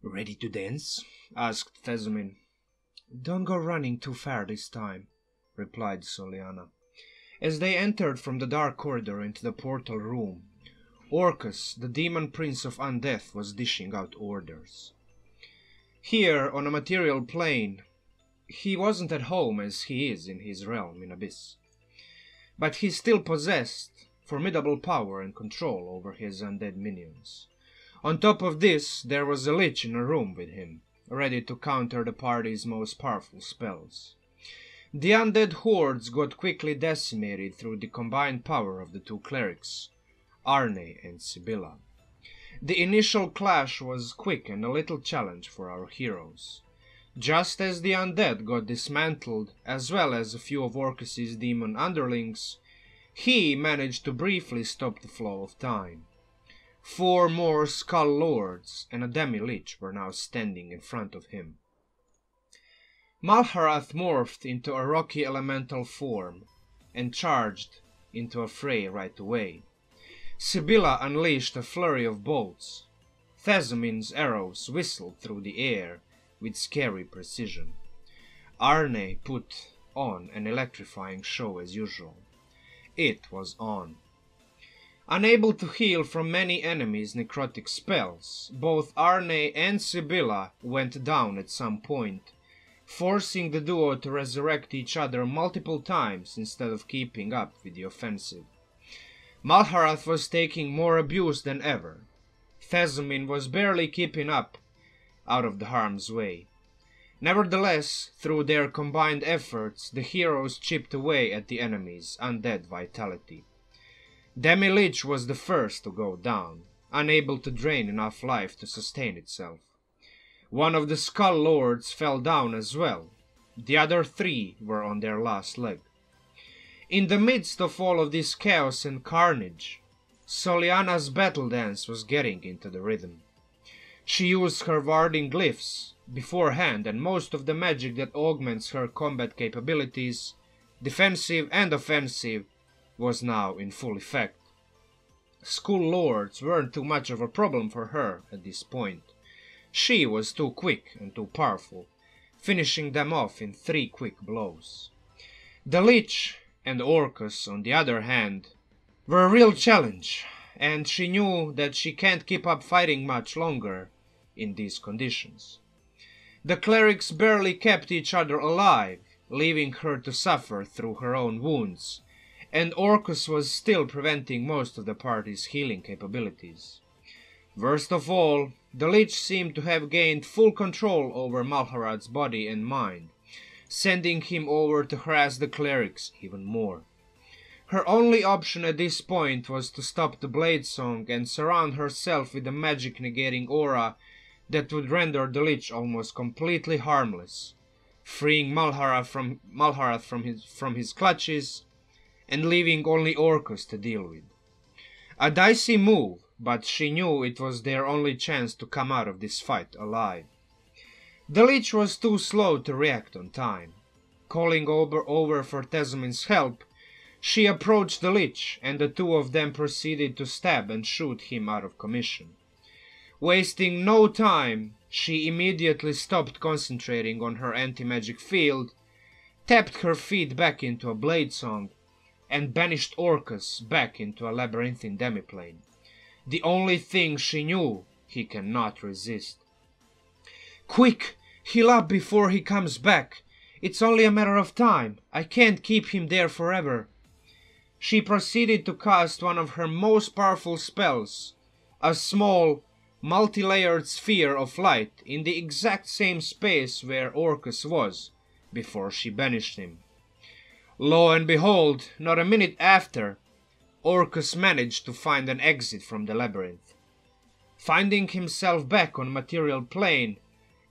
"Ready to dance?" asked Thesumin. "Don't go running too far this time," replied Soliana. As they entered from the dark corridor into the portal room, Orcus, the demon prince of undeath, was dishing out orders. Here, on a material plane, he wasn't at home as he is in his realm in Abyss. But he still possessed formidable power and control over his undead minions. On top of this, there was a lich in a room with him, ready to counter the party's most powerful spells. The undead hordes got quickly decimated through the combined power of the two clerics, Arne and Sibylla. The initial clash was quick and a little challenge for our heroes. Just as the undead got dismantled, as well as a few of Orcus's demon underlings, he managed to briefly stop the flow of time. 4 more Skull Lords and a Demi-Lich were now standing in front of him. Malharath morphed into a rocky elemental form and charged into a fray right away. Sibylla unleashed a flurry of bolts. Thesumin's arrows whistled through the air with scary precision. Arne put on an electrifying show as usual. It was on. Unable to heal from many enemies' necrotic spells, both Arne and Sibylla went down at some point, forcing the duo to resurrect each other multiple times instead of keeping up with the offensive. Malharath was taking more abuse than ever. Thesumin was barely keeping up, out of the harm's way. Nevertheless, through their combined efforts, the heroes chipped away at the enemy's undead vitality. Demi-Lich was the first to go down, unable to drain enough life to sustain itself. One of the Skull Lords fell down as well. The other 3 were on their last leg. In the midst of all of this chaos and carnage, Soliana's battle dance was getting into the rhythm. She used her warding glyphs beforehand, and most of the magic that augments her combat capabilities, defensive and offensive, was now in full effect. Skull Lords weren't too much of a problem for her at this point. She was too quick and too powerful, finishing them off in 3 quick blows. The Lich and Orcus, on the other hand, were a real challenge, and she knew that she can't keep up fighting much longer in these conditions. The clerics barely kept each other alive, leaving her to suffer through her own wounds, and Orcus was still preventing most of the party's healing capabilities. Worst of all, the Lich seemed to have gained full control over Malharath's body and mind, sending him over to harass the clerics even more. Her only option at this point was to stop the blade song and surround herself with a magic-negating aura that would render the Lich almost completely harmless, freeing Malharath from his clutches and leaving only Orcus to deal with. A dicey move, but she knew it was their only chance to come out of this fight alive. The Lich was too slow to react on time. Calling over for Thesumin's help, she approached the Lich, and the 2 of them proceeded to stab and shoot him out of commission. Wasting no time, she immediately stopped concentrating on her anti-magic field, tapped her feet back into a blade song, and banished Orcus back into a labyrinthine demiplane. The only thing she knew he cannot resist. "Quick! Heal up before he comes back! It's only a matter of time. I can't keep him there forever." She proceeded to cast one of her most powerful spells, a small, multi-layered sphere of light in the exact same space where Orcus was before she banished him. Lo and behold, not a minute after, Orcus managed to find an exit from the labyrinth. Finding himself back on material plane,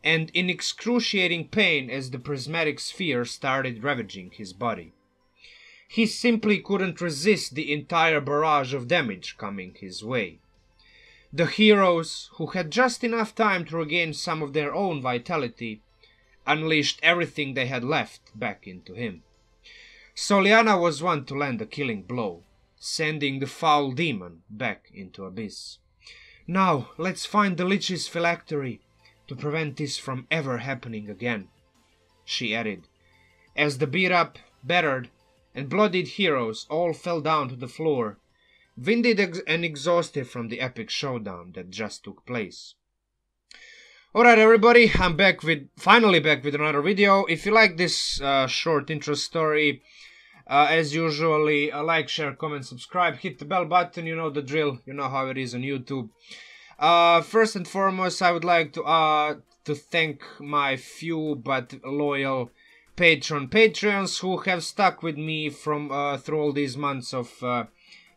and in excruciating pain as the prismatic sphere started ravaging his body. He simply couldn't resist the entire barrage of damage coming his way. The heroes, who had just enough time to regain some of their own vitality, unleashed everything they had left back into him. Soliana was one to land a killing blow, sending the foul demon back into Abyss. "Now, let's find the Lich's phylactery. to prevent this from ever happening again," she added, as the beat-up, battered, and bloodied heroes all fell down to the floor, winded and exhausted from the epic showdown that just took place. Alright everybody, I'm finally back with another video. If you like this short intro story, as usually, like, share, comment, subscribe, hit the bell button, you know the drill, you know how it is on YouTube. First and foremost, I would like to thank my few but loyal Patreons who have stuck with me from through all these months of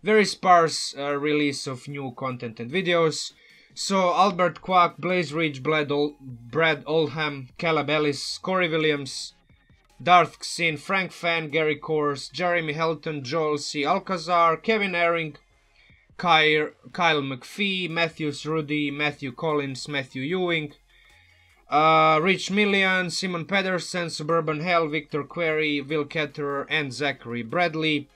very sparse release of new content and videos. So Albert, Kwak, Blaze Ridge, Brad Oldham, Caleb Ellis, Cory Williams, Darth Xin, Frank Fan, Gary Course, Jeremy Helton, Joel C Alcazar, Kevin Aring, Kyle McPhee, MATHEUS, RUDY, Matthew Collins, Matthew Ewing, Rich Milian, Simon Pedersen, Suburban Hell, Victor Query, Will Keterer, and Zachary Bradley.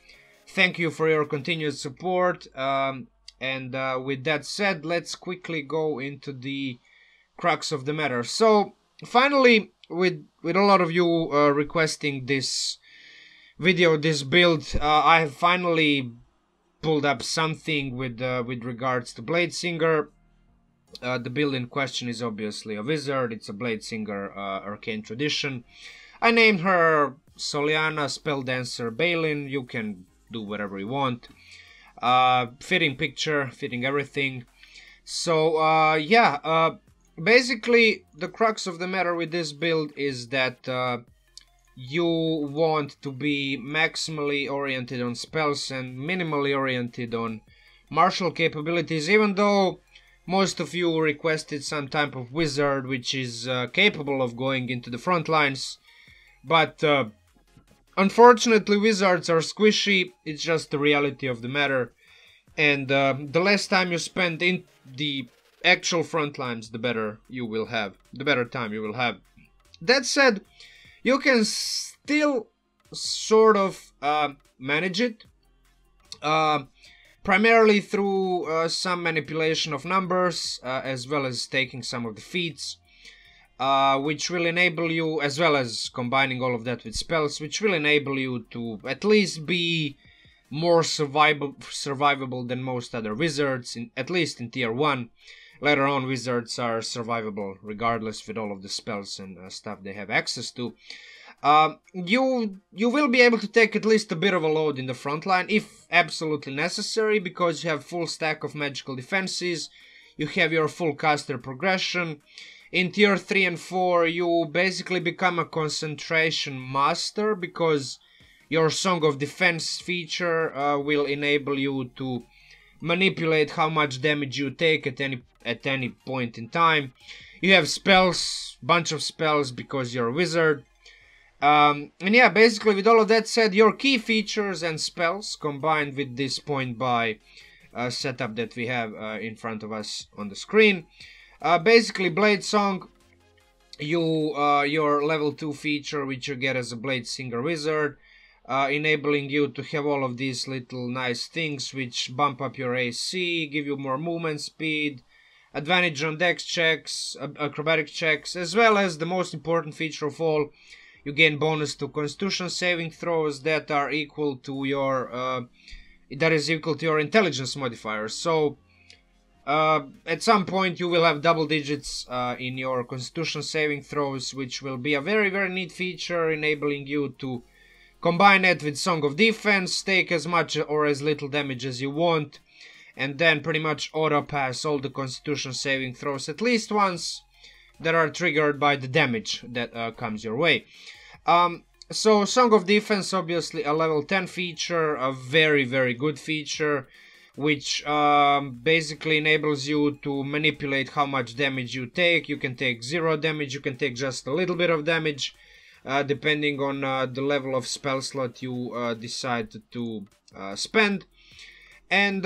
Thank you for your continued support. And with that said, let's quickly go into the crux of the matter. So, finally, with a lot of you requesting this video, this build, I have finally pulled up something with regards to Bladesinger. The build in question is obviously a wizard. It's a Bladesinger Arcane Tradition. I named her Soliana, Spelldancer, Balin. You can do whatever you want. Fitting picture, fitting everything. So yeah, basically the crux of the matter with this build is that you want to be maximally oriented on spells and minimally oriented on martial capabilities, even though most of you requested some type of wizard which is capable of going into the front lines. But unfortunately, wizards are squishy. It's just the reality of the matter. And the less time you spend in the actual front lines, the better you will have. The better time you will have. That said, you can still sort of manage it. Primarily through some manipulation of numbers, as well as taking some of the feats. Which will enable you, as well as combining all of that with spells, which will enable you to at least be more survivable than most other wizards, at least in tier 1. Later on, wizards are survivable regardless with all of the spells and stuff they have access to. You will be able to take at least a bit of a load in the front line, if absolutely necessary, because you have full stack of magical defenses, you have your full caster progression. In tier 3 and 4, you basically become a concentration master, because your Song of Defense feature will enable you to manipulate how much damage you take at any point in time. You have spells, bunch of spells, because you're a wizard. And yeah, basically with all of that said, your key features and spells combined with this point buy setup that we have in front of us on the screen. Basically, Blade Song, your level 2 feature, which you get as a Bladesinger wizard, enabling you to have all of these little nice things which bump up your AC, give you more movement speed, advantage on dex checks, acrobatic checks, as well as the most important feature of all, you gain bonus to Constitution saving throws that are equal to your intelligence modifier. So at some point you will have double digits in your Constitution saving throws, which will be a very, very neat feature, enabling you to combine it with Song of Defense, take as much or as little damage as you want, and then pretty much auto pass all the Constitution saving throws at least once that are triggered by the damage that comes your way. So Song of Defense, obviously a level 10 feature, a very, very good feature, which basically enables you to manipulate how much damage you take. You can take 0 damage, you can take just a little bit of damage, depending on the level of spell slot you decide to spend. And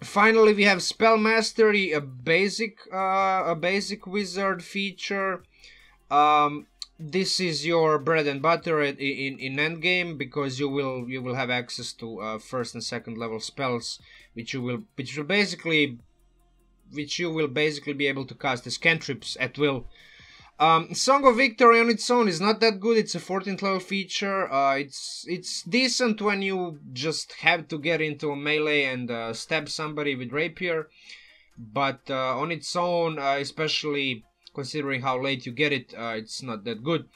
finally we have Spell Mastery, a basic wizard feature. This is your bread and butter in endgame, because you will have access to first and second level spells, which will basically which you will basically be able to cast as cantrips at will. Song of Victory on its own is not that good. It's a 14th level feature. It's decent when you just have to get into a melee and stab somebody with rapier, but on its own, especially considering how late you get it, it's not that good.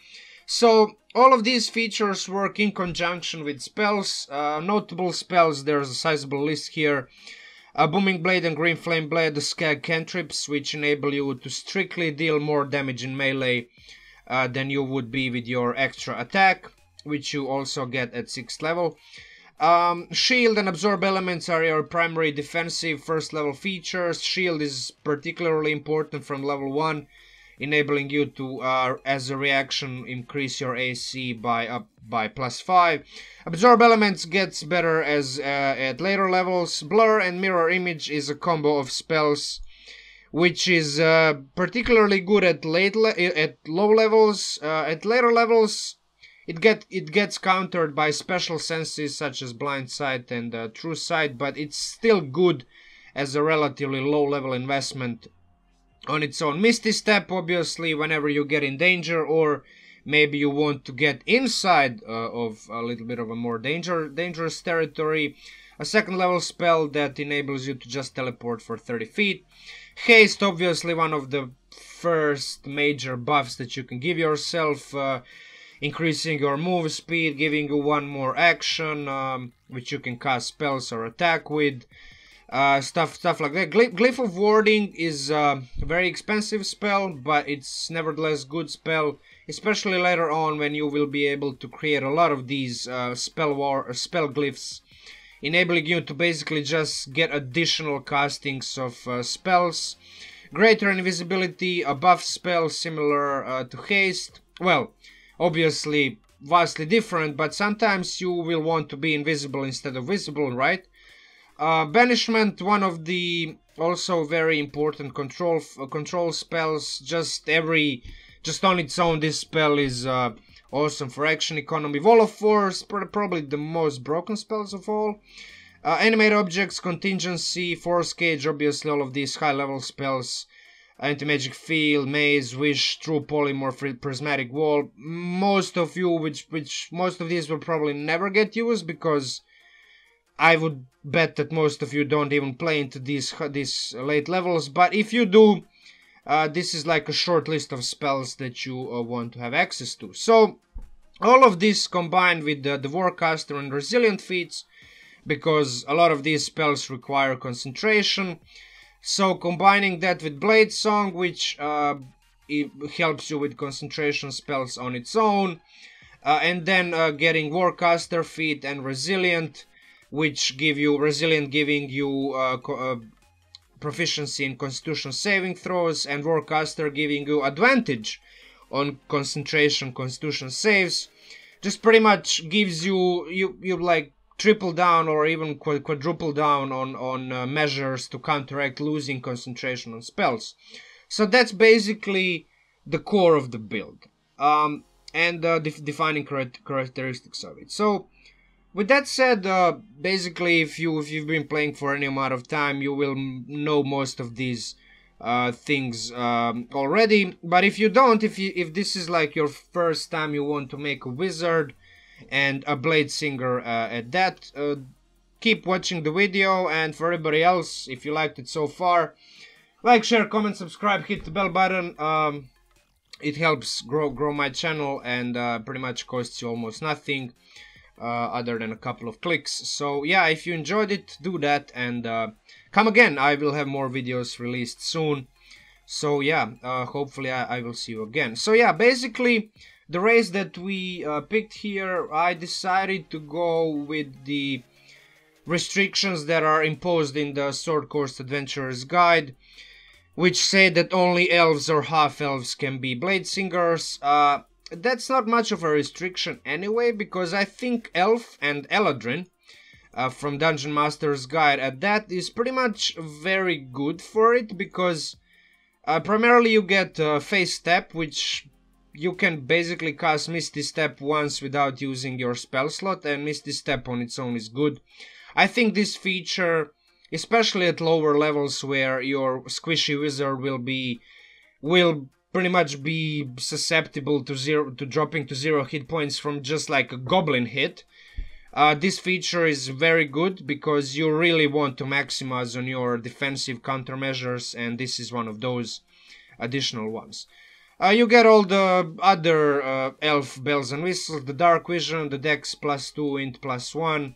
So all of these features work in conjunction with spells. Notable spells, there's a sizable list here. Booming Blade and Green Flame Blade, the Skag cantrips, which enable you to strictly deal more damage in melee than you would be with your extra attack, which you also get at 6th level. Shield and Absorb Elements are your primary defensive first level features. Shield is particularly important from level 1, enabling you to, as a reaction, increase your AC by +5. Absorb Elements gets better as at later levels. Blur and Mirror Image is a combo of spells, which is particularly good at low levels. At later levels, it gets countered by special senses such as Blind Sight and True Sight, but it's still good as a relatively low level investment on its own. Misty Step, obviously, whenever you get in danger, or maybe you want to get inside of a little bit of a more dangerous territory. A 2nd level spell that enables you to just teleport for 30 feet. Haste, obviously, one of the first major buffs that you can give yourself, increasing your move speed, giving you 1 more action, which you can cast spells or attack with. Stuff like that. Glyph of Warding is a very expensive spell, but it's nevertheless good spell, especially later on when you will be able to create a lot of these spell glyphs, enabling you to basically just get additional castings of spells. Greater Invisibility, a buff spell similar to Haste. Well, obviously vastly different, but sometimes you will want to be invisible instead of visible, right? Banishment, one of the also very important control spells. Just on its own, this spell is awesome for action economy. Wall of Force, probably the most broken spells of all. Animate Objects, Contingency, Force Cage, obviously all of these high level spells. Anti-Magic Field, Maze, Wish, True Polymorph, Prismatic Wall. Most of these will probably never get used, because I would bet that most of you don't even play into these late levels, but if you do, this is like a short list of spells that you want to have access to. So all of this combined with the Warcaster and Resilient feats, because a lot of these spells require concentration. So combining that with Blade Song, which it helps you with concentration spells on its own, and then getting Warcaster feat and Resilient, which give you Resilient, giving you proficiency in Constitution saving throws, and Warcaster giving you advantage on concentration Constitution saves. Just pretty much gives you like triple down or even quadruple down on measures to counteract losing concentration on spells. So that's basically the core of the build, and defining characteristics of it. So with that said, basically, if you've been playing for any amount of time, you will know most of these things already. But if you don't, if this is like your first time you want to make a wizard and a Bladesinger at that, keep watching the video. And for everybody else, if you liked it so far, like, share, comment, subscribe, hit the bell button. It helps grow my channel, and pretty much costs you almost nothing. Other than a couple of clicks. So yeah, if you enjoyed it, do that, and come again. I will have more videos released soon. So yeah, hopefully I will see you again. So yeah, basically the race that we picked here, I decided to go with the restrictions that are imposed in the Sword Coast Adventurer's Guide, which say that only elves or half-elves can be Bladesingers. That's not much of a restriction anyway, because I think Elf and Eladrin from Dungeon Master's Guide at that is pretty much very good for it, because primarily you get Phase Step, which you can basically cast Misty Step once without using your spell slot, and Misty Step on its own is good. I think this feature especially at lower levels where your squishy wizard will pretty much be susceptible to dropping to 0 hit points from just like a goblin hit. This feature is very good because you really want to maximize on your defensive countermeasures, and this is one of those additional ones. You get all the other elf bells and whistles, the dark vision, the dex +2, int +1.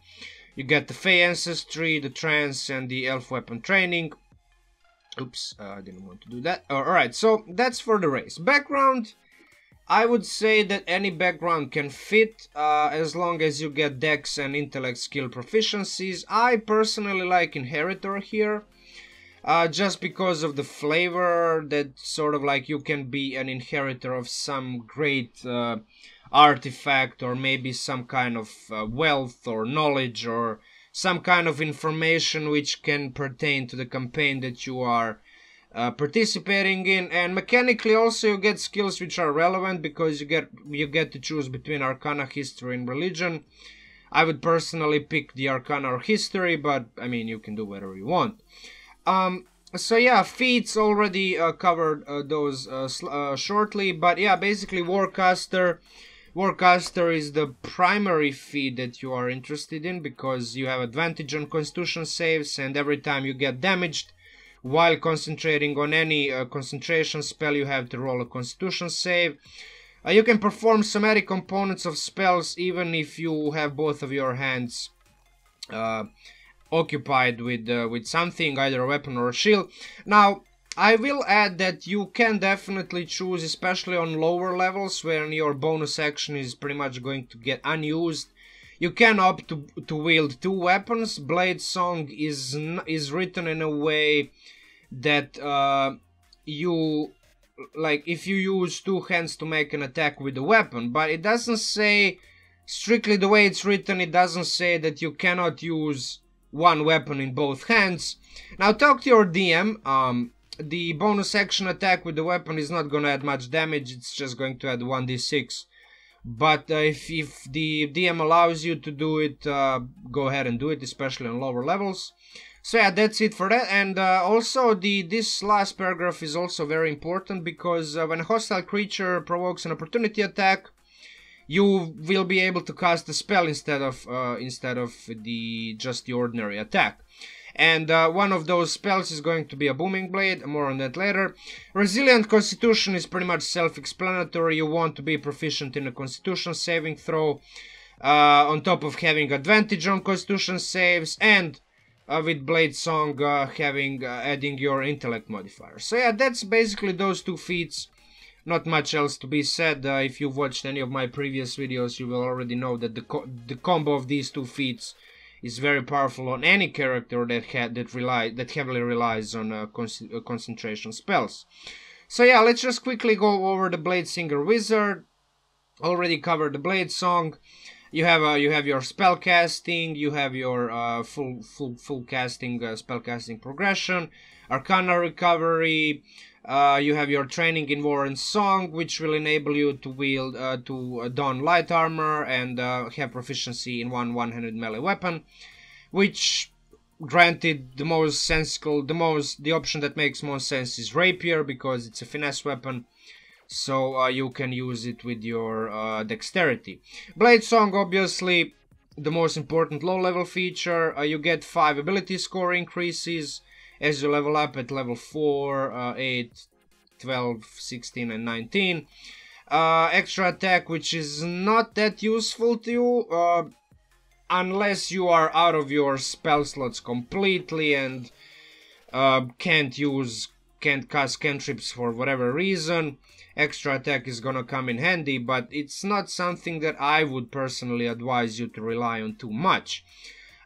You get the Fey ancestry, the trance, and the elf weapon training. Oops, I didn't want to do that. Alright, so that's for the race. Background, I would say that any background can fit as long as you get dex and intellect skill proficiencies. I personally like Inheritor here. Just because of the flavor that sort of like you can be an inheritor of some great artifact, or maybe some kind of wealth or knowledge or some kind of information which can pertain to the campaign that you are participating in. And mechanically also you get skills which are relevant because you get to choose between Arcana, History and Religion. I would personally pick the Arcana or History, but I mean you can do whatever you want. So yeah, feats already covered those shortly, but yeah, basically Warcaster is the primary feat that you are interested in because you have advantage on Constitution saves, and every time you get damaged while concentrating on any concentration spell you have to roll a Constitution save. You can perform somatic components of spells even if you have both of your hands occupied with something, either a weapon or a shield. Now, I will add that you can definitely choose, especially on lower levels when your bonus action is pretty much going to get unused. You can opt to wield 2 weapons. Blade Song is written in a way that you, like, if you use 2 hands to make an attack with a weapon, but it doesn't say, strictly the way it's written, it doesn't say that you cannot use 1 weapon in both hands. Now talk to your DM. The bonus action attack with the weapon is not going to add much damage, it's just going to add 1d6. But if the DM allows you to do it, go ahead and do it, especially on lower levels. So yeah, that's it for that. And also this last paragraph is also very important because when a hostile creature provokes an opportunity attack, you will be able to cast a spell instead of just the ordinary attack. And one of those spells is going to be a Booming Blade, more on that later. Resilient Constitution is pretty much self-explanatory. You want to be proficient in a Constitution saving throw, on top of having advantage on Constitution saves, and with Blade Song adding your intellect modifier. So yeah, that's basically those 2 feats. Not much else to be said. If you've watched any of my previous videos, you will already know that the combo of these 2 feats is very powerful on any character that heavily relies on concentration spells. So yeah, let's just quickly go over the Bladesinger Wizard. Already covered the Blade Song. You have your spell casting. You have your full casting spellcasting progression, Arcana recovery. You have your training in War and Song, which will enable you to wield to don light armor and have proficiency in one-handed melee weapon, which, granted, the option that makes most sense is rapier because it's a finesse weapon, so you can use it with your dexterity. Blade Song, obviously, the most important low-level feature. You get 5 ability score increases as you level up at level 4, 8, 12, 16 and 19. Extra attack, which is not that useful to you unless you are out of your spell slots completely and can't cast cantrips for whatever reason. Extra attack is gonna come in handy, but it's not something that I would personally advise you to rely on too much.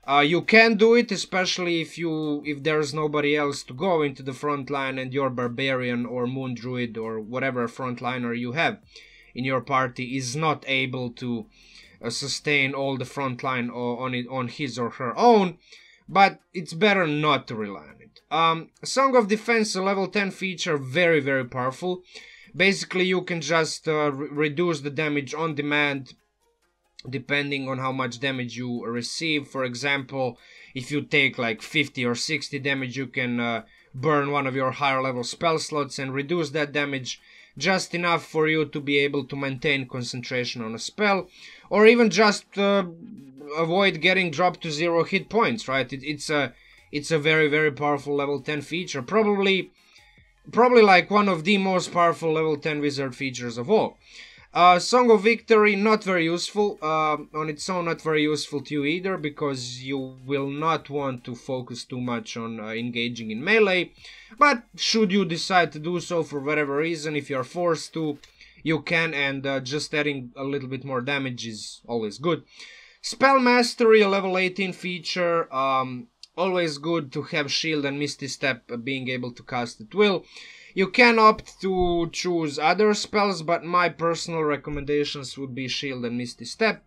You can do it, especially if there's nobody else to go into the front line and your barbarian or moon druid or whatever frontliner you have in your party is not able to sustain all the front line on his or her own, but it's better not to rely on it. Song of Defense, a level 10 feature, very, very powerful. Basically, you can just reduce the damage on demand depending on how much damage you receive. For example, if you take like 50 or 60 damage, you can burn one of your higher level spell slots and reduce that damage just enough for you to be able to maintain concentration on a spell, or even just avoid getting dropped to 0 hit points, right? It's a very, very powerful level 10 feature, probably like one of the most powerful level 10 wizard features of all. Song of Victory, not very useful on its own, not very useful to you either, because you will not want to focus too much on engaging in melee, but should you decide to do so for whatever reason, if you're forced to, you can, and just adding a little bit more damage is always good. Spell Mastery, a level 18 feature, always good to have Shield and Misty Step being able to cast at will. You can opt to choose other spells, but my personal recommendations would be Shield and Misty Step.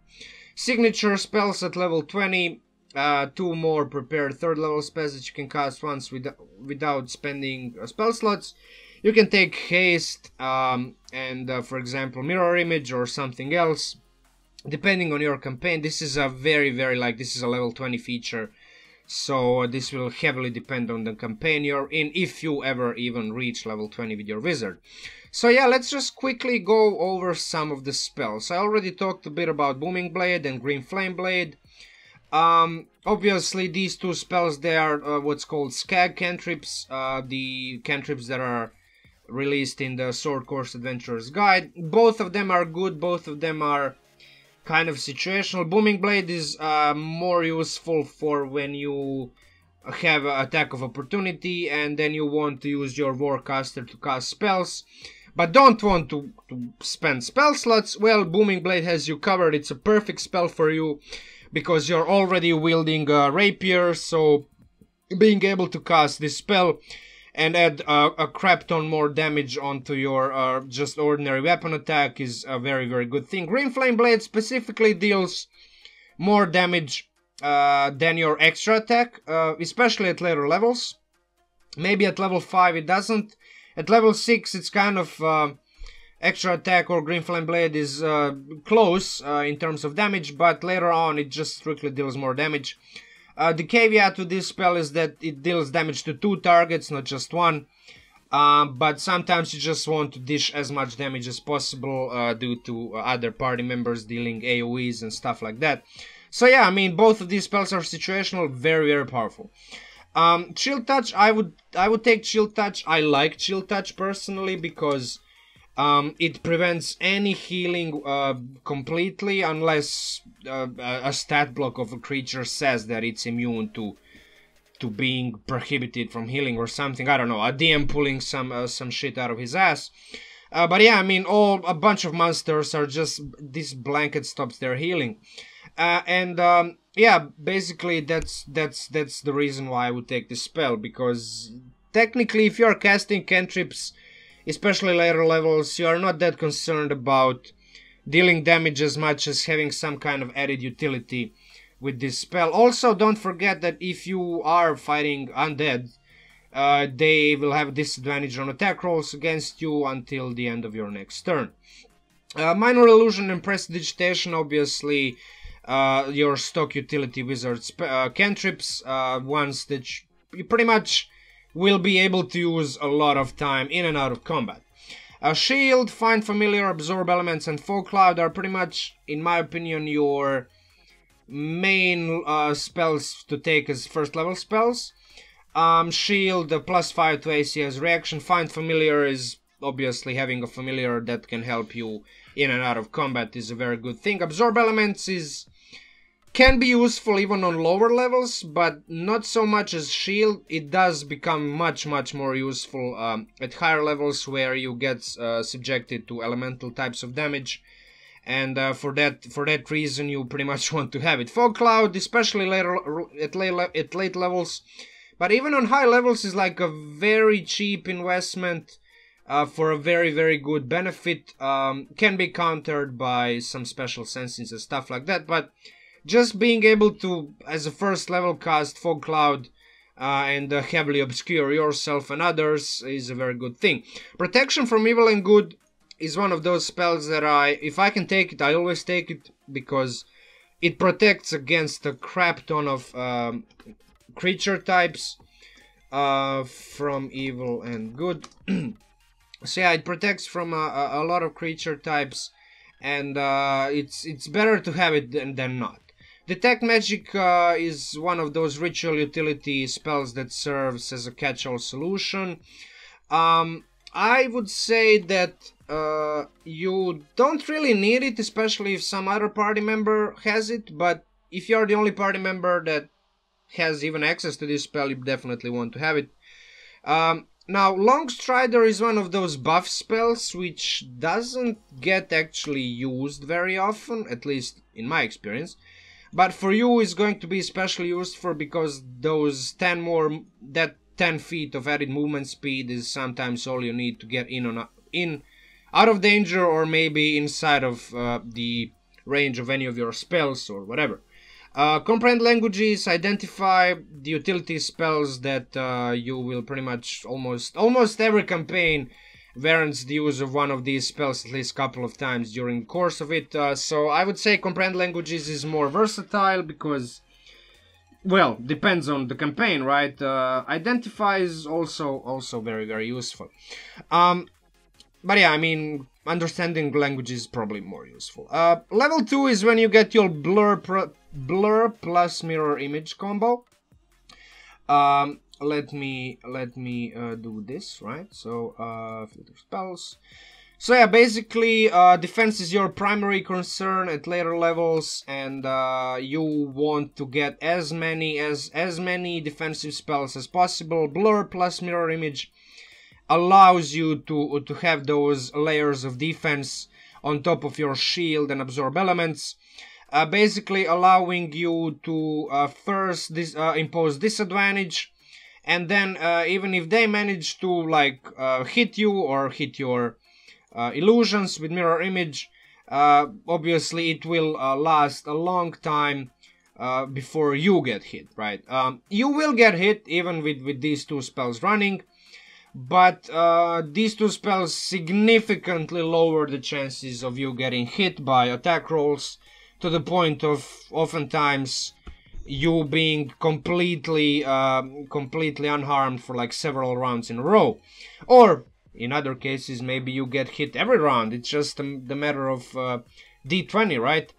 Signature spells at level 20, 2 more prepared 3rd level spells that you can cast once without spending spell slots. You can take Haste and for example Mirror Image or something else, depending on your campaign. This is a this is a level 20 feature. So this will heavily depend on the campaign you're in, if you ever even reach level 20 with your wizard. So yeah, let's just quickly go over some of the spells. I already talked a bit about Booming Blade and Green Flame Blade. Obviously these two spells, they are what's called Skag cantrips, the cantrips that are released in the Sword Course Adventurer's Guide. Both of them are good, both of them are kind of situational. Booming Blade is more useful for when you have an attack of opportunity and then you want to use your Warcaster to cast spells, but don't want to spend spell slots. Well, Booming Blade has you covered. It's a perfect spell for you because you're already wielding a rapier, so being able to cast this spell and add a crap ton more damage onto your just ordinary weapon attack is a very, very good thing. Green Flame Blade specifically deals more damage than your extra attack, especially at later levels. Maybe at level 5 it doesn't. At level 6 it's kind of extra attack or Green Flame Blade is close in terms of damage, but later on it just strictly deals more damage. The caveat to this spell is that it deals damage to 2 targets, not just 1. But sometimes you just want to dish as much damage as possible due to other party members dealing AoEs and stuff like that. So yeah, I mean, both of these spells are situational, very, very powerful. Chill Touch, I would take Chill Touch. I like Chill Touch personally because it prevents any healing completely unless a stat block of a creature says that it's immune to being prohibited from healing or something. I don't know, a DM pulling some shit out of his ass. But yeah, I mean, a bunch of monsters are just, this blanket stops their healing. Yeah, basically that's the reason why I would take this spell, because technically if you're casting cantrips, especially later levels, you are not that concerned about dealing damage as much as having some kind of added utility with this spell. Also, don't forget that if you are fighting undead, they will have disadvantage on attack rolls against you until the end of your next turn. Minor Illusion and Prestidigitation, obviously your stock utility wizards cantrips, ones that you pretty much will be able to use a lot of time in and out of combat. Shield, Find Familiar, Absorb Elements, and Fog Cloud are pretty much, in my opinion, your main spells to take as first level spells. Shield, +5 to AC as reaction. Find Familiar is obviously having a familiar that can help you in and out of combat is a very good thing. Absorb Elements can be useful even on lower levels, but not so much as Shield. It does become much more useful at higher levels where you get subjected to elemental types of damage, and for that reason you pretty much want to have it. Fog Cloud, especially at late levels, but even on high levels, is like a very cheap investment for a very good benefit. Can be countered by some special sensings and stuff like that, but just being able to, as a first level, cast Fog Cloud and heavily obscure yourself and others is a very good thing. Protection from Evil and Good is one of those spells that if I can take it, I always take it, because It protects against a crap ton of creature types, from evil and good. So yeah, it protects from a lot of creature types, and it's better to have it than not. Detect Magic is one of those ritual utility spells that serves as a catch-all solution. I would say that you don't really need it, especially if some other party member has it, but if you're the only party member that has even access to this spell, you definitely want to have it. Now, Long Strider is one of those buff spells which doesn't get actually used very often, at least in my experience. But for you is going to be especially useful because those 10 feet of added movement speed is sometimes all you need to get out of danger, or maybe inside of the range of any of your spells or whatever. Comprehend languages, identify the utility spells that you will pretty much almost every campaign warrants the use of one of these spells at least a couple of times during the course of it. So I would say comprehend languages is more versatile because, well, depends on the campaign, right? Identify is also very, very useful. But yeah, I mean, understanding language is probably more useful. Level 2 is when you get your blur plus mirror image combo. Let me do this, right? So filter spells. So yeah, basically defense is your primary concern at later levels, and you want to get as many defensive spells as possible. Blur plus mirror image allows you to have those layers of defense on top of your shield and absorb elements, basically allowing you to first impose disadvantage, and then even if they manage to like hit you or hit your illusions with mirror image, obviously it will last a long time before you get hit, right? You will get hit even with these two spells running, but these two spells significantly lower the chances of you getting hit by attack rolls, to the point of oftentimes you being completely unharmed for like several rounds in a row. Or in other cases, maybe you get hit every round. It's just the matter of D20, right?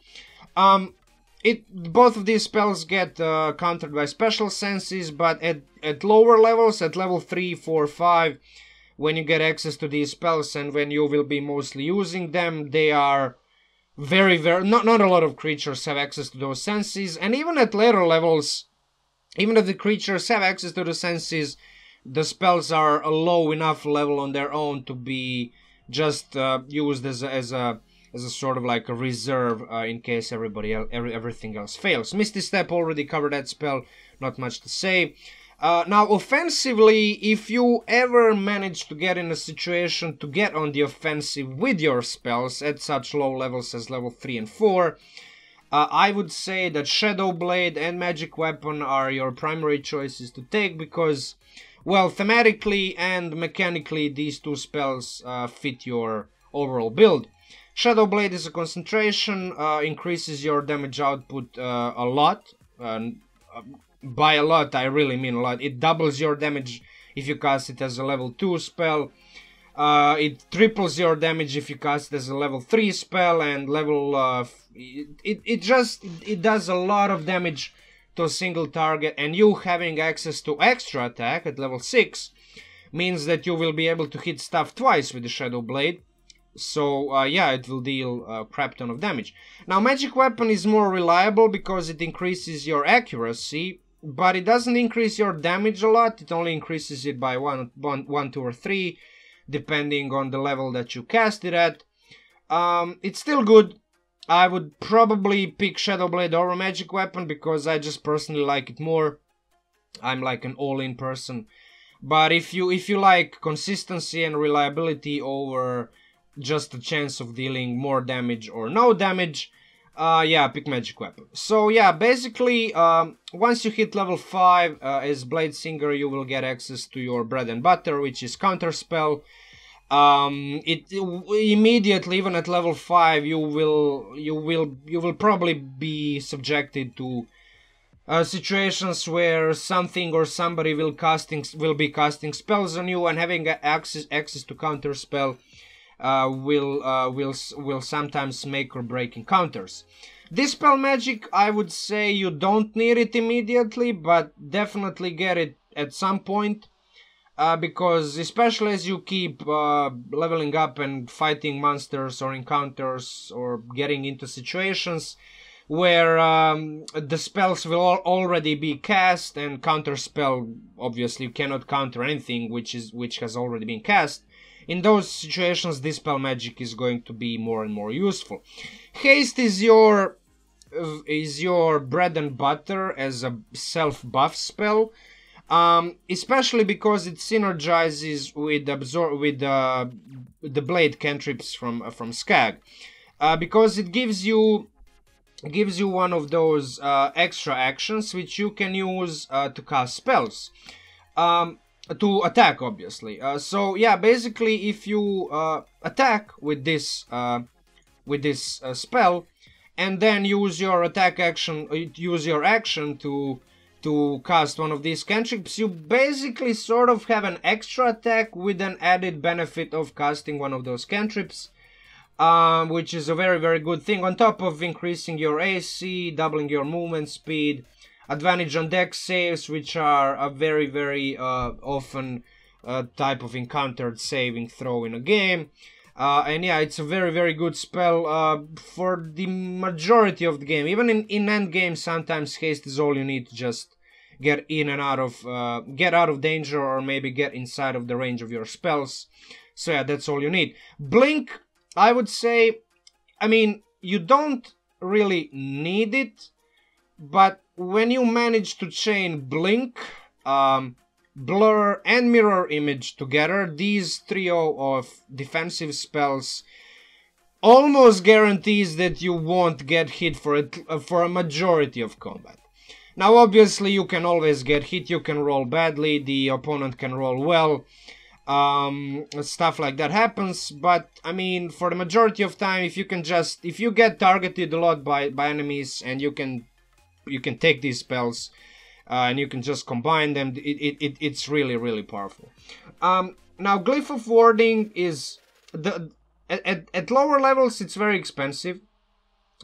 Both of these spells get countered by special senses, but at lower levels, at level 3, 4, 5, when you get access to these spells and when you will be mostly using them, they are very, very... Not a lot of creatures have access to those senses, and even at later levels, even if the creatures have access to the senses, the spells are a low enough level on their own to be just used as a sort of like a reserve in case everything else fails. Misty Step already covered that spell, not much to say. Now, offensively, if you ever manage to get in a situation to get on the offensive with your spells at such low levels as level 3 and 4, I would say that Shadow Blade and Magic Weapon are your primary choices to take because, well, thematically and mechanically, these two spells fit your overall build. Shadow Blade is a concentration, increases your damage output a lot. By a lot, I really mean a lot. It doubles your damage if you cast it as a level 2 spell. It triples your damage if you cast it as a level 3 spell, and it does a lot of damage to a single target, and you having access to extra attack at level 6 means that you will be able to hit stuff twice with the Shadow Blade. So yeah, it will deal a crap ton of damage. Now, Magic Weapon is more reliable because it increases your accuracy, but it doesn't increase your damage a lot. It only increases it by 1, 2, or 3, depending on the level that you cast it at. It's still good. I would probably pick Shadow Blade over Magic Weapon because I just personally like it more. I'm like an all-in person. But if you like consistency and reliability over just a chance of dealing more damage or no damage, yeah, pick Magic Weapon. So yeah, basically, once you hit level 5 as Bladesinger, you will get access to your bread and butter, which is Counterspell. It immediately, even at level 5, you will probably be subjected to situations where something or somebody will be casting spells on you, and having access to counter spell will sometimes make or break encounters. This spell magic, I would say you don't need it immediately, but definitely get it at some point. Because especially as you keep leveling up and fighting monsters or encounters or getting into situations where the spells will already be cast, and counter spell, obviously you cannot counter anything which has already been cast. In those situations, this spell magic is going to be more and more useful. Haste is your bread and butter as a self-buff spell. Especially because it synergizes with the blade cantrips from Skag, because it gives you one of those extra actions which you can use to cast spells, to attack, obviously. So yeah, basically, if you attack with this spell, and then use your action to cast one of these cantrips, you basically sort of have an extra attack with an added benefit of casting one of those cantrips, which is a very, very good thing, on top of increasing your AC, doubling your movement speed, advantage on dex saves, which are a very, very often type of encountered saving throw in a game. And yeah, it's a very, very good spell for the majority of the game. Even in end game, sometimes haste is all you need to just get in and out of danger, or maybe get inside of the range of your spells. So yeah, that's all you need. Blink, I would say, I mean, you don't really need it, but when you manage to chain Blink, Blur, and Mirror Image together, these trio of defensive spells almost guarantees that you won't get hit for a majority of combat. Now, obviously, you can always get hit, you can roll badly, the opponent can roll well, stuff like that happens, but, I mean, for the majority of time, if you get targeted a lot by enemies, and you can take these spells, and you can just combine them, it's really, really powerful. Now, Glyph of Warding is... At lower levels, it's very expensive,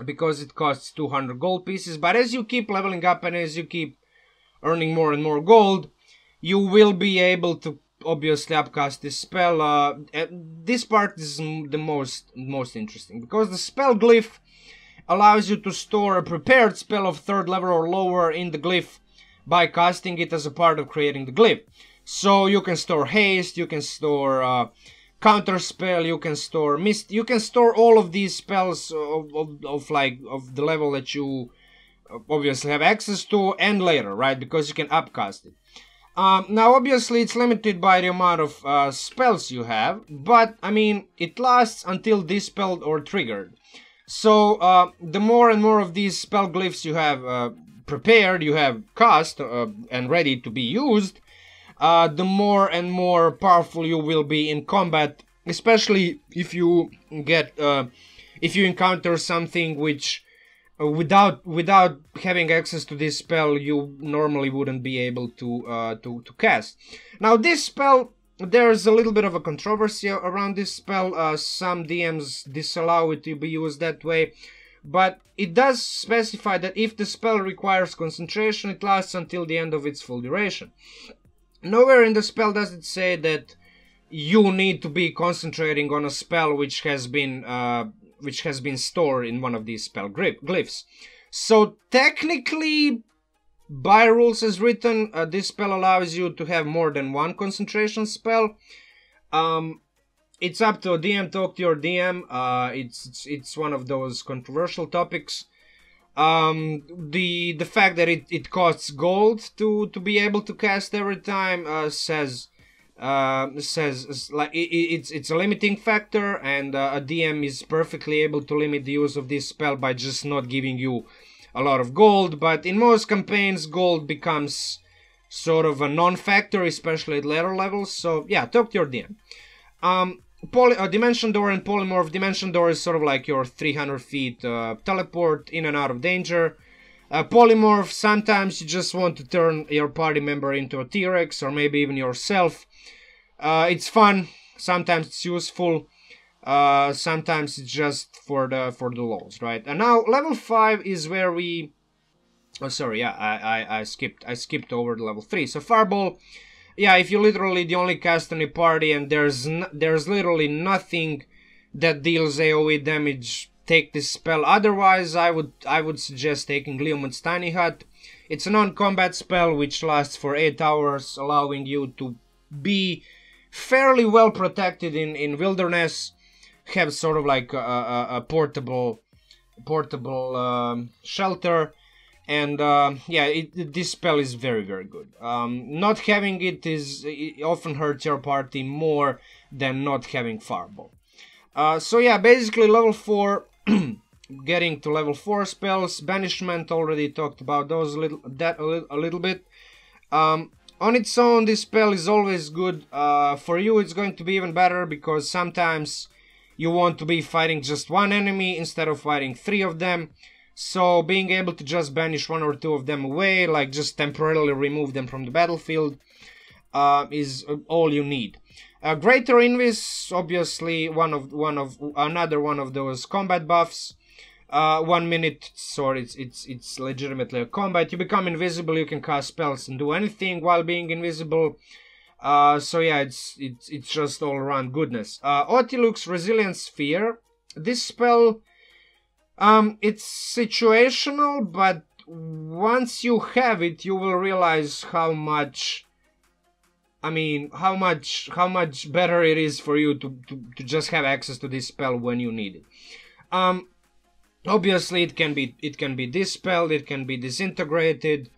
because it costs 200 gold pieces, but as you keep leveling up and as you keep earning more and more gold, you will be able to obviously upcast this spell. This part is the most interesting, because the spell Glyph allows you to store a prepared spell of 3rd level or lower in the Glyph by casting it as a part of creating the Glyph. So you can store haste, you can store counter spell, you can store mist, you can store all of these spells of the level that you obviously have access to, and later, right? Because you can upcast it. Now, obviously, it's limited by the amount of spells you have, but I mean, it lasts until dispelled or triggered. So the more and more of these spell glyphs you have prepared, you have cast and ready to be used, the more and more powerful you will be in combat, especially if you encounter something which without having access to this spell you normally wouldn't be able to cast. Now, this spell, there's a little bit of a controversy around this spell. Some DMs disallow it to be used that way, but it does specify that if the spell requires concentration, it lasts until the end of its full duration. Nowhere in the spell does it say that you need to be concentrating on a spell which has been stored in one of these spell glyphs. So technically, by rules as written, this spell allows you to have more than one concentration spell. It's up to a DM. Talk to your DM. It's one of those controversial topics. The fact that it costs gold to be able to cast every time says like it's a limiting factor, and a DM is perfectly able to limit the use of this spell by just not giving you a lot of gold. But in most campaigns, gold becomes sort of a non-factor, especially at later levels. So yeah, talk to your DM. Dimension Door and Polymorph. Dimension Door is sort of like your 300 feet teleport in and out of danger. Polymorph, sometimes you just want to turn your party member into a T-Rex or maybe even yourself. It's fun, sometimes it's useful, sometimes it's just for the lols, right? And now level 5 is where we... Oh, sorry, yeah, I skipped over the level 3. So Fireball, yeah, if you're literally the only caster in the party and there's literally nothing that deals AoE damage, take this spell. Otherwise, I would suggest taking Leomund's Tiny Hut. It's a non-combat spell which lasts for 8 hours, allowing you to be fairly well protected in wilderness. Have sort of like a portable shelter, and yeah, this spell is very good. Not having it often hurts your party more than not having Fireball. So yeah, basically level 4. Getting to level 4 spells. Banishment, already talked about those a little bit. On its own, this spell is always good. For you, it's going to be even better because sometimes you want to be fighting just one enemy instead of fighting 3 of them. So being able to just banish 1 or 2 of them away, like just temporarily remove them from the battlefield, is all you need. Greater Invis, obviously another one of those combat buffs. 1 minute, sorry, it's legitimately a combat. You become invisible, you can cast spells and do anything while being invisible. So yeah, it's just all around goodness. Otiluk's Resilient Sphere. This spell, it's situational, but once you have it, you will realize how much better it is for you to just have access to this spell when you need it. Obviously, it can be dispelled, it can be disintegrated,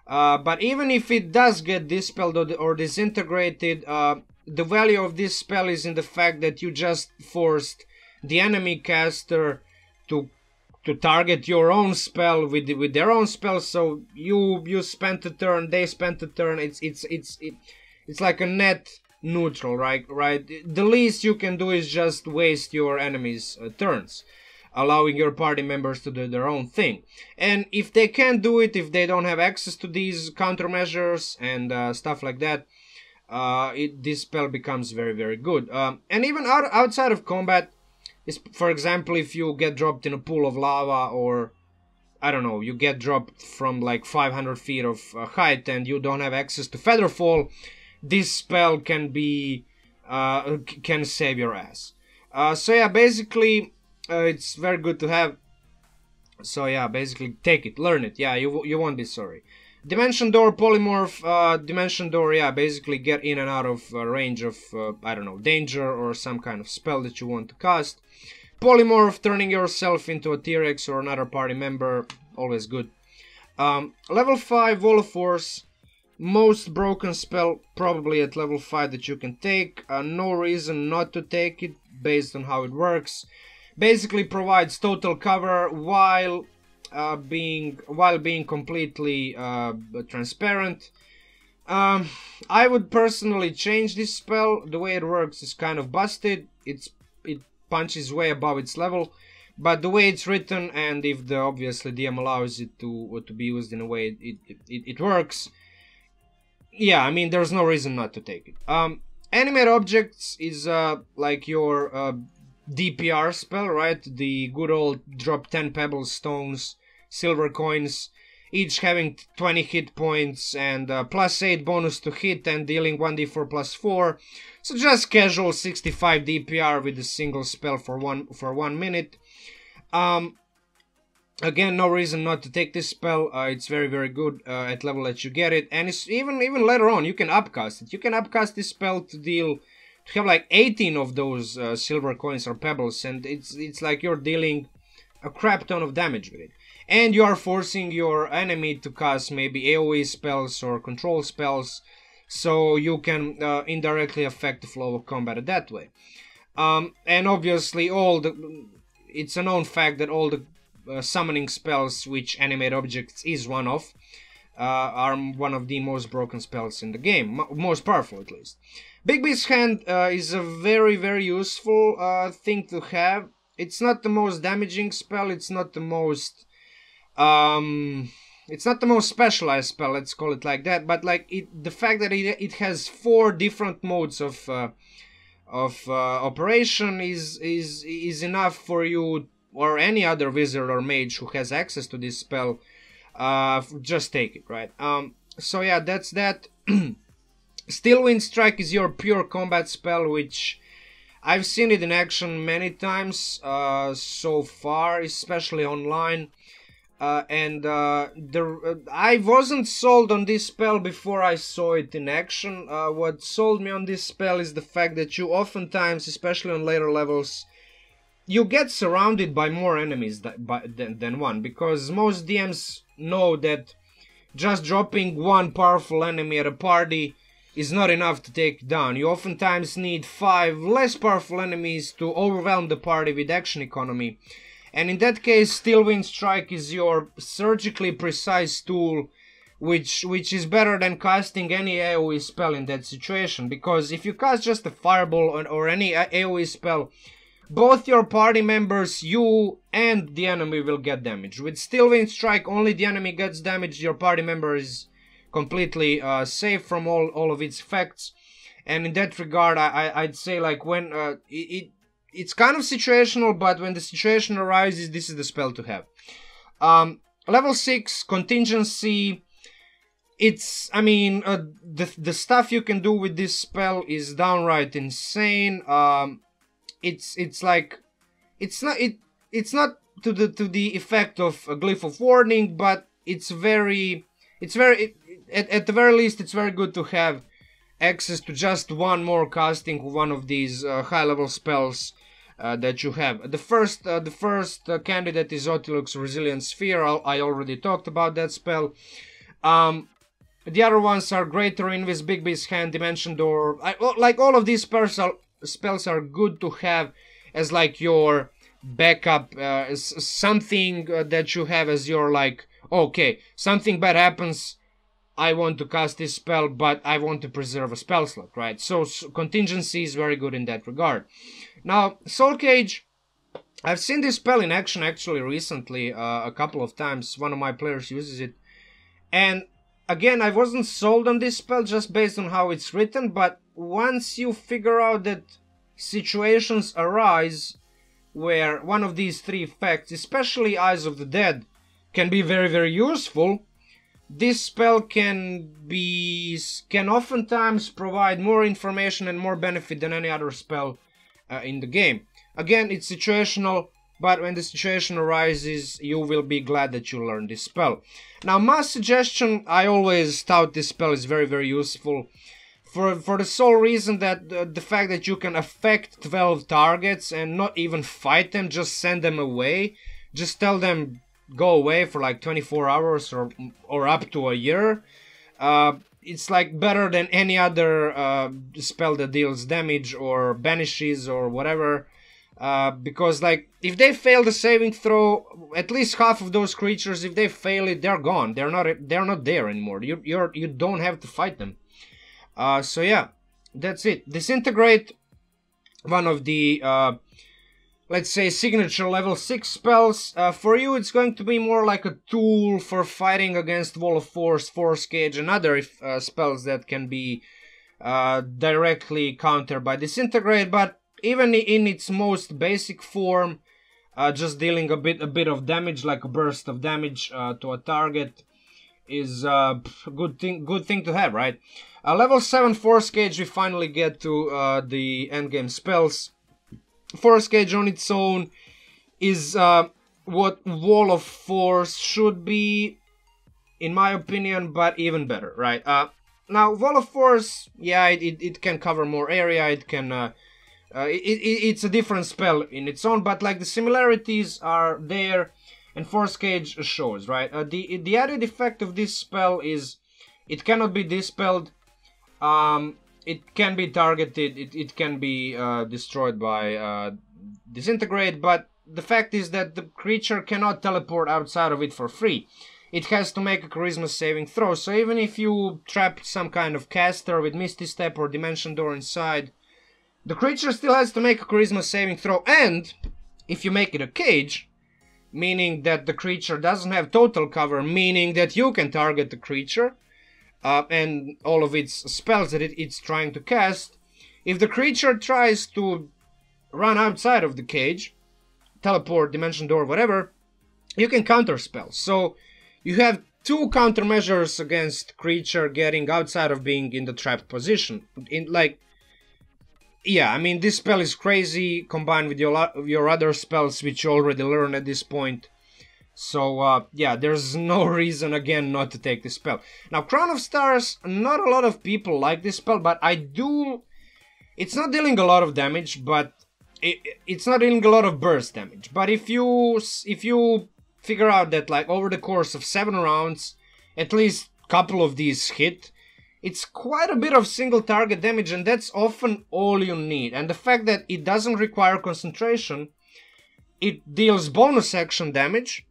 but even if it does get dispelled or disintegrated, the value of this spell is in the fact that you just forced the enemy caster to target your own spell with their own spell. So you spent a turn, they spent a turn. It's like a net neutral, right? The least you can do is just waste your enemy's turns, allowing your party members to do their own thing. And if they can't do it, if they don't have access to these countermeasures and stuff like that, this spell becomes very good. And even outside of combat, for example, if you get dropped in a pool of lava, or I don't know, you get dropped from like 500 feet of height and you don't have access to Featherfall, this spell can save your ass. So yeah, basically, it's very good to have. So yeah, basically take it, learn it. Yeah, you won't be sorry. Dimension Door, Polymorph. Dimension Door, yeah, basically get in and out of range of, I don't know, danger or some kind of spell that you want to cast. Polymorph, turning yourself into a T-Rex or another party member, always good. Level 5, Wall of Force. Most broken spell probably at level 5 that you can take. No reason not to take it based on how it works. Basically provides total cover while being completely transparent. I would personally change this spell. The way it works is kind of busted. It punches way above its level, but the way it's written, and if the obviously DM allows it to be used in a way it works. Yeah, I mean, there's no reason not to take it. Animate Objects is like your DPR spell, right? The good old drop 10 pebbles, stones, silver coins, each having 20 hit points and plus 8 bonus to hit and dealing 1d4 plus 4. So just casual 65 DPR with a single spell for one minute. Again, no reason not to take this spell. It's very good at level that you get it, and it's even later on you can upcast it. You can upcast this spell to have like 18 of those silver coins or pebbles, and it's like you're dealing a crap ton of damage with it, and you are forcing your enemy to cast maybe AoE spells or control spells, so you can indirectly affect the flow of combat that way. And obviously, it's a known fact that all the summoning spells, which Animate Objects is one of, are one of the most broken spells in the game, most powerful at least. Big Beast Hand is a very, very useful thing to have. It's not the most damaging spell, it's not the most specialized spell, let's call it like that, but like the fact that it has 4 different modes of operation is enough for you or any other wizard or mage who has access to this spell. Just take it, right? So yeah, that's that. Steel Wind Strike is your pure combat spell, which I've seen it in action many times so far, especially online. I wasn't sold on this spell before I saw it in action. What sold me on this spell is the fact that you oftentimes, especially on later levels, you get surrounded by more enemies than one, because most DMs know that just dropping one powerful enemy at a party is not enough to take it down. You oftentimes need 5 less powerful enemies to overwhelm the party with action economy. And in that case, Steel Wind Strike is your surgically precise tool, which is better than casting any AoE spell in that situation. Because if you cast just a Fireball or any AoE spell, both your party members, you, and the enemy will get damage. With Steel Wind Strike, only the enemy gets damaged, your party member is completely safe from all of its effects. And in that regard, I'd say, like, when it's kind of situational, but when the situation arises, this is the spell to have. Level 6, Contingency. It's, I mean, the stuff you can do with this spell is downright insane. It's not to the effect of a Glyph of Warning, but at the very least, it's very good to have access to just one more casting one of these high-level spells that you have. The first candidate is Otiluke's Resilient Sphere. I already talked about that spell. The other ones are Greater Invis, Big Beast Hand, Dimension Door. Like all of these spells are good to have as like your backup, something that you have as your like, okay, something bad happens, I want to cast this spell, but I want to preserve a spell slot, right? So Contingency is very good in that regard. Now, Soul Cage, I've seen this spell in action actually recently, a couple of times. One of my players uses it. And again, I wasn't sold on this spell just based on how it's written, but once you figure out that situations arise where one of these 3 effects, especially Eyes of the Dead, can be very, very useful, this spell can oftentimes provide more information and more benefit than any other spell in the game. Again, it's situational, but when the situation arises, you will be glad that you learned this spell. Now, Mass Suggestion, I always thought this spell is very, very useful for the sole reason that the fact that you can affect 12 targets and not even fight them, just send them away, just tell them go away for like 24 hours or up to a year. It's like better than any other spell that deals damage or banishes or whatever, because like if they fail the saving throw, at least half of those creatures, if they fail it, they're gone. They're not there anymore. You don't have to fight them. So yeah, that's it. Disintegrate, one of the let's say signature level 6 spells. For you, it's going to be more like a tool for fighting against Wall of Force, Force Cage, and other spells that can be directly countered by Disintegrate. But even in its most basic form, just dealing a bit of damage, like a burst of damage to a target, is a good thing to have, right? Level 7 Force Cage, we finally get to the endgame spells. Force Cage on its own is what Wall of Force should be, in my opinion, but even better, right? Now, Wall of Force, yeah, it can cover more area, it can... it's a different spell in its own, but like the similarities are there, and Force Cage shows, right? The added effect of this spell is it cannot be dispelled. It can be targeted, it can be destroyed by Disintegrate, but the fact is that the creature cannot teleport outside of it for free. it has to make a charisma saving throw. So even if you trap some kind of caster with Misty Step or Dimension Door inside, the creature still has to make a charisma saving throw. And if you make it a cage, meaning that the creature doesn't have total cover, meaning that you can target the creature and all of its spells that it's trying to cast, if the creature tries to run outside of the cage, teleport, Dimension Door, whatever, you can counter spells. So you have two countermeasures against creature getting outside of being in the trapped position. Yeah, I mean, this spell is crazy, combined with your other spells, which you already learned at this point. So, yeah, there's no reason, again, not to take this spell. Now, Crown of Stars, not a lot of people like this spell, but I do... It's not dealing a lot of damage, but... It's not dealing a lot of burst damage. But if you figure out that, like, over the course of 7 rounds, at least a couple of these hit... It's quite a bit of single target damage, and that's often all you need. And the fact that it doesn't require concentration, it deals bonus action damage,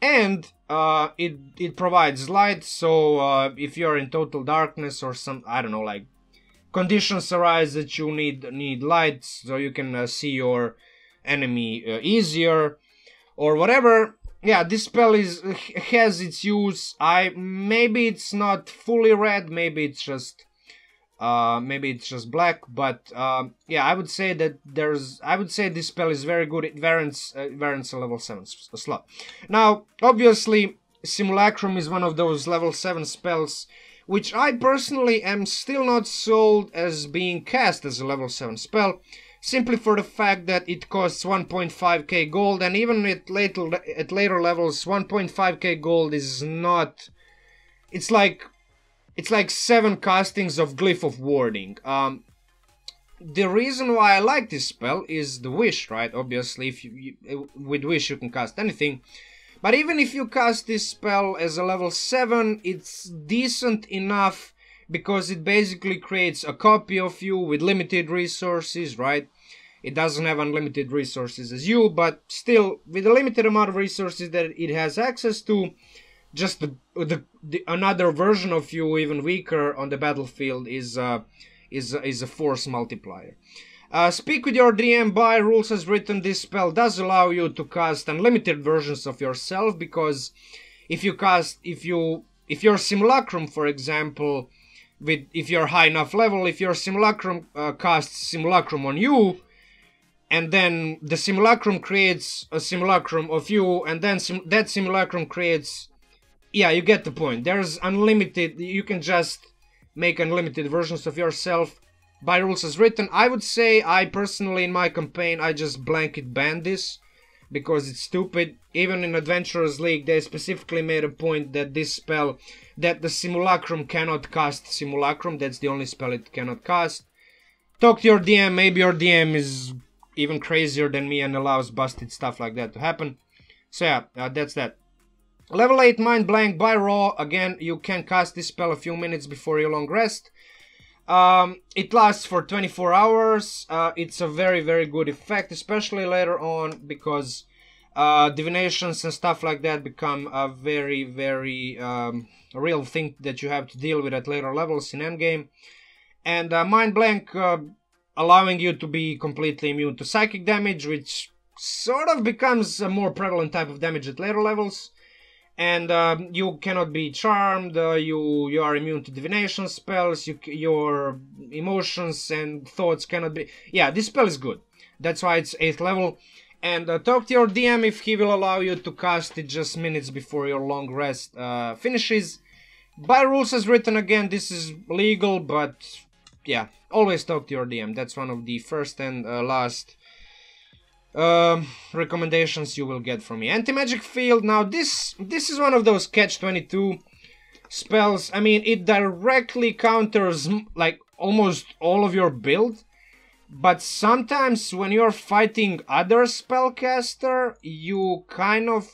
and it provides light. So if you're in total darkness or some, I don't know, like conditions arise that you need light, so you can see your enemy easier or whatever. Yeah, this spell has its use. Maybe it's not fully red, maybe it's just black, but yeah, I would say that this spell is very good. It warrants a level 7 slot. Now, obviously, Simulacrum is one of those level 7 spells which I personally am still not sold as being cast as a level 7 spell. Simply for the fact that it costs 1.5k gold, and even at later levels, 1.5k gold is not... It's like 7 castings of Glyph of Warding. The reason why I like this spell is the Wish, right? Obviously, with Wish you can cast anything. But even if you cast this spell as a level 7, it's decent enough, because it basically creates a copy of you with limited resources, right? It doesn't have unlimited resources as you, but still, with a limited amount of resources that it has access to, just another version of you, even weaker on the battlefield, is a force multiplier. Speak with your DM by rules as written. This spell does allow you to cast unlimited versions of yourself, because if your Simulacrum, for example, if you're high enough level, if your Simulacrum casts Simulacrum on you, and then the Simulacrum creates a Simulacrum of you, and then that Simulacrum creates... Yeah, you get the point. There's unlimited... You can just make unlimited versions of yourself by rules as written. I would say, I personally, in my campaign, I just blanket ban this, because it's stupid. Even in Adventurers League, they specifically made a point that this spell... that the Simulacrum cannot cast Simulacrum. That's the only spell it cannot cast. Talk to your DM. Maybe your DM is even crazier than me and allows busted stuff like that to happen. So yeah, that's that. Level 8 Mind Blank by Raw. Again, you can cast this spell a few minutes before your long rest. It lasts for 24 hours. It's a very, very good effect, especially later on, because divinations and stuff like that become a very, very real thing that you have to deal with at later levels in endgame. And Mind Blank allowing you to be completely immune to psychic damage, which sort of becomes a more prevalent type of damage at later levels. And you cannot be charmed, you are immune to divination spells, your emotions and thoughts cannot be... Yeah, this spell is good. That's why it's 8th level. And talk to your DM if he will allow you to cast it just minutes before your long rest finishes. By rules as written, again, this is legal, but yeah, always talk to your DM. That's one of the first and last recommendations you will get from me. Anti-magic field. Now this is one of those catch-22 spells. I mean, it directly counters like almost all of your build, but sometimes when you're fighting other spellcaster, you kind of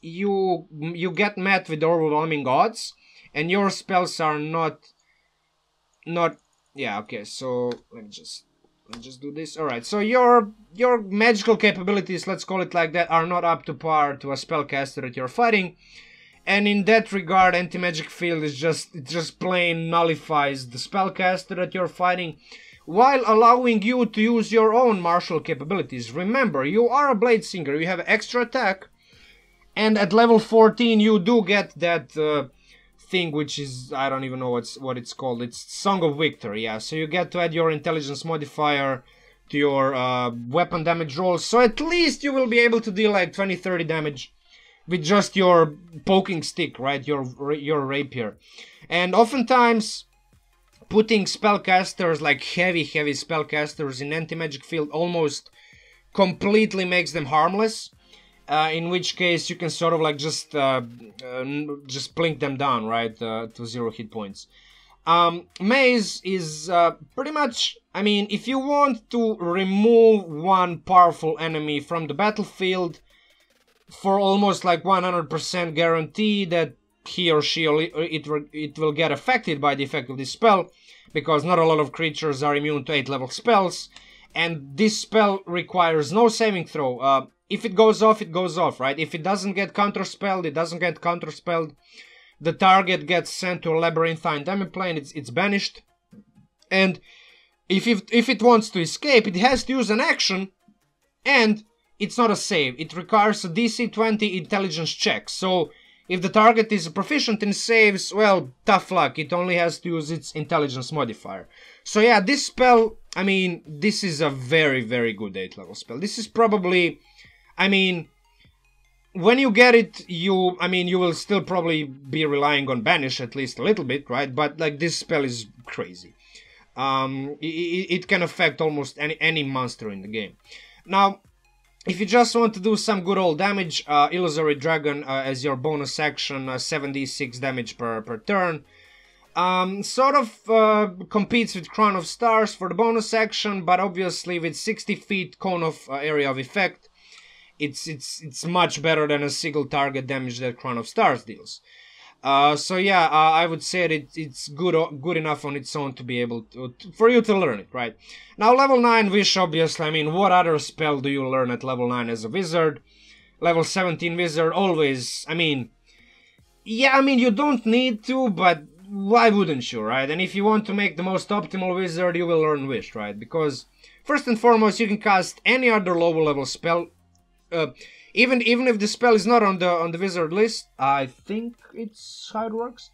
you get met with overwhelming odds, and your spells are not yeah, okay, so let me just do this. Alright, so your magical capabilities, let's call it like that, are not up to par to a spellcaster that you're fighting. And in that regard, anti-magic field is just plain nullifies the spellcaster that you're fighting, while allowing you to use your own martial capabilities. Remember, you are a Bladesinger, you have extra attack, and at level 14 you do get that thing which is, I don't even know what it's called, it's Song of Victory, yeah, so you get to add your intelligence modifier to your weapon damage rolls, so at least you will be able to deal like 20-30 damage with just your poking stick, right, your rapier. And oftentimes putting spellcasters, like heavy spellcasters, in anti-magic field almost completely makes them harmless, in which case you can sort of like just blink them down, right, to 0 hit points. Maze is pretty much, I mean, if you want to remove one powerful enemy from the battlefield for almost like 100% guarantee that he or she or it will get affected by the effect of this spell, because not a lot of creatures are immune to 8 level spells, and this spell requires no saving throw. If it goes off, it goes off, right? If it doesn't get counterspelled, it doesn't get counterspelled. The target gets sent to a labyrinthine demiplane, it's banished. And if it wants to escape, it has to use an action, and it's not a save. It requires a DC 20 intelligence check. So if the target is proficient in saves, well, tough luck. It only has to use its intelligence modifier. So yeah, this spell, I mean, this is a very good 8 level spell. This is probably, I mean, when you get it, you will still probably be relying on banish at least a little bit, right? But like, this spell is crazy. It can affect almost any monster in the game. Now, if you just want to do some good old damage, Illusory Dragon as your bonus action, 7d6 damage per turn. Sort of competes with Crown of Stars for the bonus action, but obviously with 60 feet cone of area of effect, it's much better than a single target damage that Crown of Stars deals. So yeah, I would say that it's good enough on its own to be able to, for you to learn it, right? Now, level 9 Wish, obviously, I mean, what other spell do you learn at level 9 as a wizard? Level 17 wizard, always, I mean, yeah, I mean, you don't need to, but why wouldn't you, right? And if you want to make the most optimal wizard, you will learn Wish, right? Because, first and foremost, you can cast any other lower level spell, even if the spell is not on the wizard list. I think it's how it works.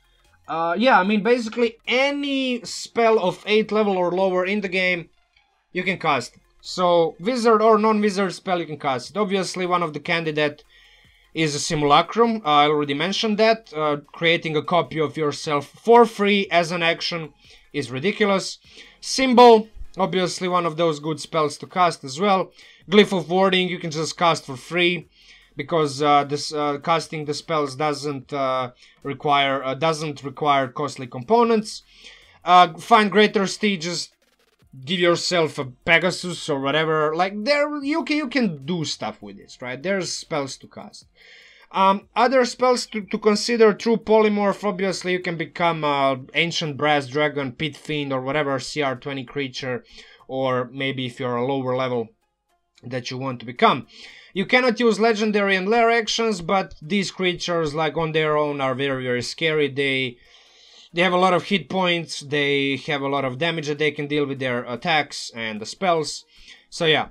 Yeah, I mean, basically any spell of 8 level or lower in the game, you can cast it. So, wizard or non-wizard spell, you can cast it. Obviously, one of the candidate is a Simulacrum. I already mentioned that. Creating a copy of yourself for free as an action is ridiculous. Symbol, obviously one of those good spells to cast as well. Glyph of Warding, you can just cast for free, because casting the spells doesn't require costly components. Find Greater Stages, give yourself a Pegasus or whatever. Like, you can do stuff with this, right? There's spells to cast. Other spells to consider: True Polymorph. Obviously, you can become Ancient Brass Dragon, Pit Fiend, or whatever CR20 creature, or maybe if you're a lower level that you want to become. You cannot use legendary and lair actions, but these creatures, like, on their own, are very scary. They have a lot of hit points, they have a lot of damage that they can deal with their attacks and the spells. So yeah,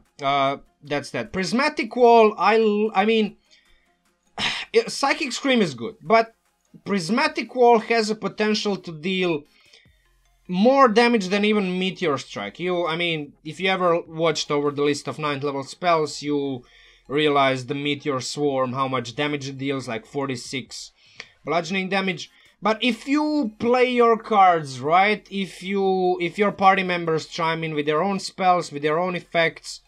that's that. Prismatic Wall, I mean, Psychic Scream is good, but Prismatic Wall has a potential to deal more damage than even Meteor Strike. I mean, if you ever watched over the list of 9th level spells, you realize the Meteor Swarm, how much damage it deals, like 46 bludgeoning damage. But if you play your cards right, if your party members chime in with their own spells, with their own effects,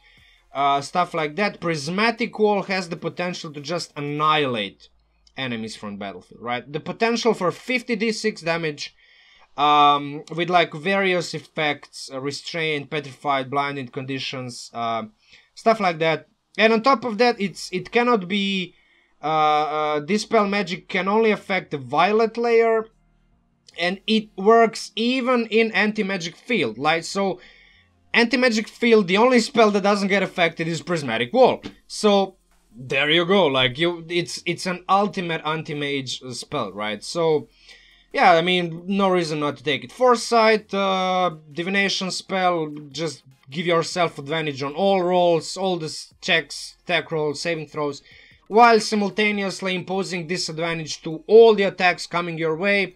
stuff like that, Prismatic Wall has the potential to just annihilate enemies from the battlefield, right? The potential for 50d6 damage, with like various effects, restrained, petrified, blinded conditions, stuff like that. And on top of that, it cannot be, Dispel Magic can only affect the Violet layer, and it works even in Anti-Magic Field. Like, so, Anti-Magic Field, the only spell that doesn't get affected is Prismatic Wall. So, there you go. Like it's an ultimate anti-mage spell, right? So yeah, I mean, no reason not to take it. Foresight, divination spell, just give yourself advantage on all rolls, all the checks, attack rolls, saving throws, while simultaneously imposing disadvantage to all the attacks coming your way.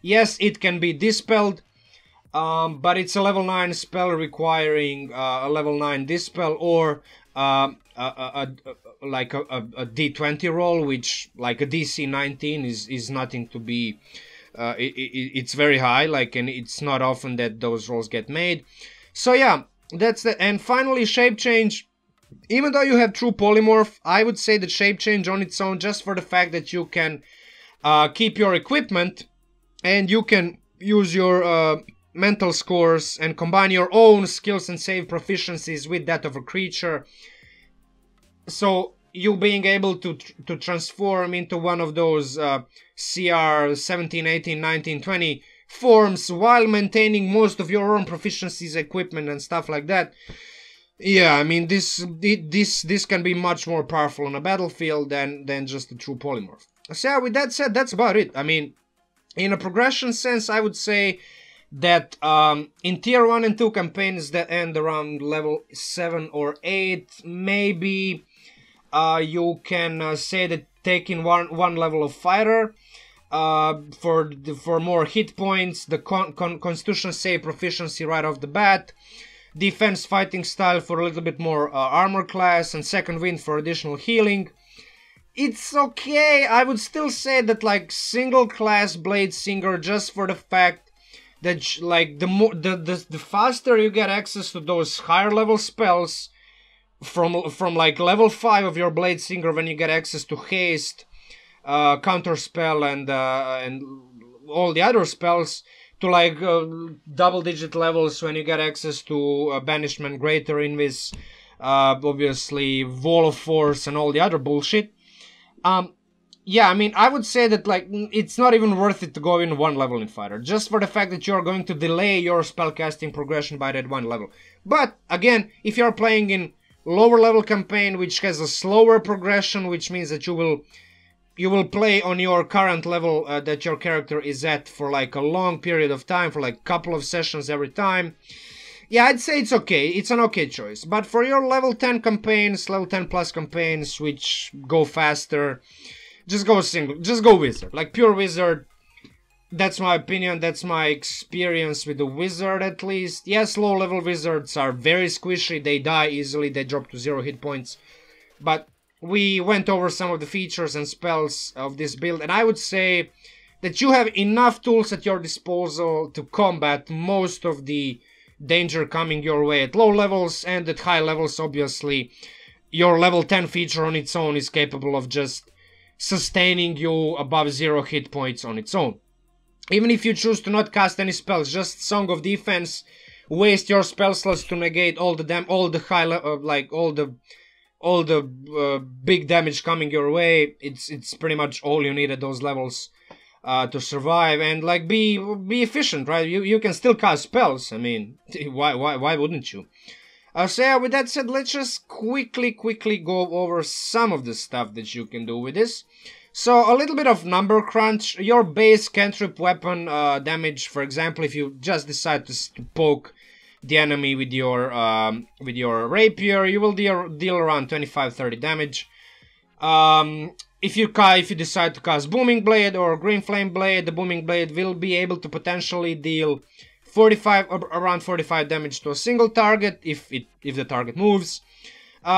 Yes, it can be dispelled, but it's a level 9 spell requiring a level 9 dispel or like a D20 roll, which like a DC 19 is nothing to be... it's very high, like, and it's not often that those rolls get made. So yeah, that's the... And finally, shape change. Even though you have true polymorph, I would say that shape change on its own, just for the fact that you can keep your equipment and you can use your mental scores and combine your own skills and save proficiencies with that of a creature. So you being able to transform into one of those CR 17, 18, 19, 20 forms while maintaining most of your own proficiencies, equipment and stuff like that. Yeah, I mean, this can be much more powerful on a battlefield than just a true polymorph. So yeah, with that said, that's about it. I mean, in a progression sense, I would say that in tier 1 and 2 campaigns that end around level 7 or 8, maybe you can say that taking one level of fighter for more hit points, the constitution save proficiency right off the bat, defense fighting style for a little bit more armor class, and second wind for additional healing. It's okay. I would still say that like single class Bladesinger, just for the fact that like the faster you get access to those higher level spells from like level 5 of your Bladesinger, when you get access to haste, counter spell and all the other spells, to like double digit levels when you get access to banishment, greater invis, obviously wall of force and all the other bullshit. Yeah, I mean, I would say that like it's not even worth it to go in one level in fighter, just for the fact that you're going to delay your spellcasting progression by that one level. But again, if you're playing in lower level campaign which has a slower progression, which means that you will play on your current level that your character is at for like a long period of time, for like a couple of sessions every time, yeah, I'd say it's okay. It's an okay choice. But for your level 10 campaigns, level 10 plus campaigns which go faster, just go single, just go wizard, like pure wizard. That's my opinion, that's my experience with the wizard at least. Yes, low level wizards are very squishy, they die easily, they drop to 0 hit points. But we went over some of the features and spells of this build, and I would say that you have enough tools at your disposal to combat most of the danger coming your way at low levels, and at high levels obviously your level 10 feature on its own is capable of just sustaining you above 0 hit points on its own. Even if you choose to not cast any spells, just Song of Defense, waste your spell slots to negate all the big damage coming your way. It's pretty much all you need at those levels to survive, and like be efficient, right? You can still cast spells. I mean, why wouldn't you? So yeah, with that said, let's just quickly go over some of the stuff that you can do with this. So a little bit of number crunch. Your base cantrip weapon damage, for example, if you just decide to poke the enemy with your rapier, you will deal around 25-30 damage. If you decide to cast Booming Blade or Green Flame Blade, the Booming Blade will be able to potentially deal around 45 damage to a single target if the target moves.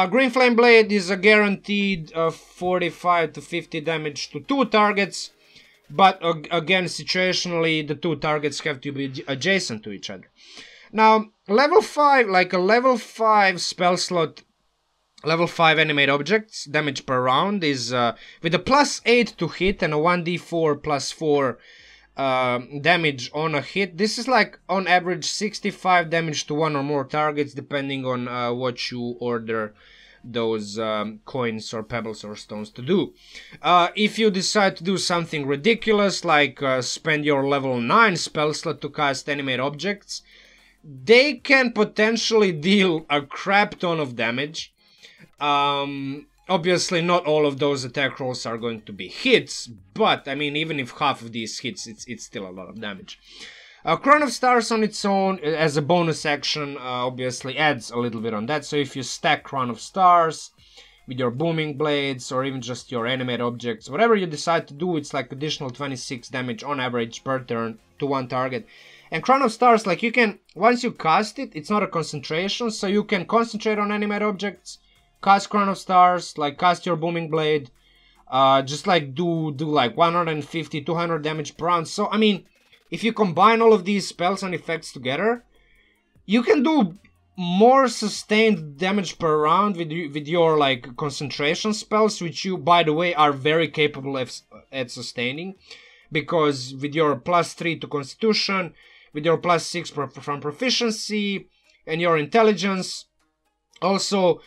Green Flame Blade is a guaranteed 45 to 50 damage to 2 targets, but again, situationally, the 2 targets have to be adjacent to each other. Now, level 5, like a level 5 spell slot, level 5 animate objects, damage per round is with a +8 to hit and a 1d4 +4 damage on a hit. This is like on average 65 damage to 1 or more targets, depending on what you order those coins or pebbles or stones to do. If you decide to do something ridiculous, like spend your level 9 spell slot to cast animate objects, they can potentially deal a crap ton of damage. obviously not all of those attack rolls are going to be hits, but I mean, even if half of these hits, it's still a lot of damage. Crown of Stars on its own, as a bonus action, obviously adds a little bit on that. So if you stack Crown of Stars with your booming blades, or even just your animate objects, whatever you decide to do, it's like additional 26 damage on average per turn to one target. And Crown of Stars, like you can, once you cast it, it's not a concentration, so you can concentrate on animate objects, cast Crown of Stars, like cast your booming blade, just like do like 150, 200 damage per round. So I mean, if you combine all of these spells and effects together, you can do more sustained damage per round with your like concentration spells, which you, by the way, are very capable at sustaining, because with your +3 to Constitution, with your +6 from Proficiency, and your Intelligence, also